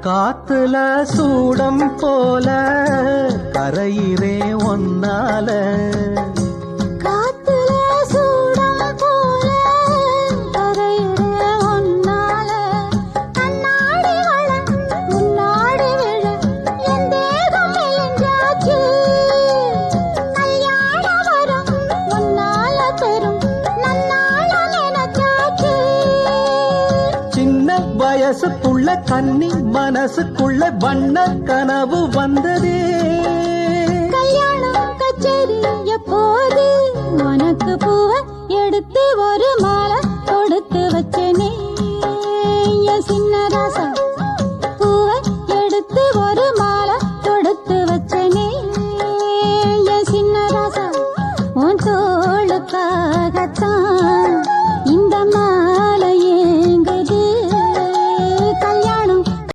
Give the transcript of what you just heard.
காத்துல சூடம் போல கரையிறே ஒன்னால காத்துல சூடம் போல கரையிறே ஒன்னால கண்ணாடி வள முன்னாடி விழ என் தேகம் மெலிஞ்சாச்சு கல்யாண வரம் முன்னால பெரும் நன்னால நினைச்சாச்சு சின்ன வயசுக்குள்ள கன்னி மனசுக்குள்ள வண்ண கனவு வந்ததே கல்யாணம் கச்சேரி எப்போது உனக்கு பூவை எடுத்து ஒரு மாலை கொடுத்து வச்சனே என் சின்ன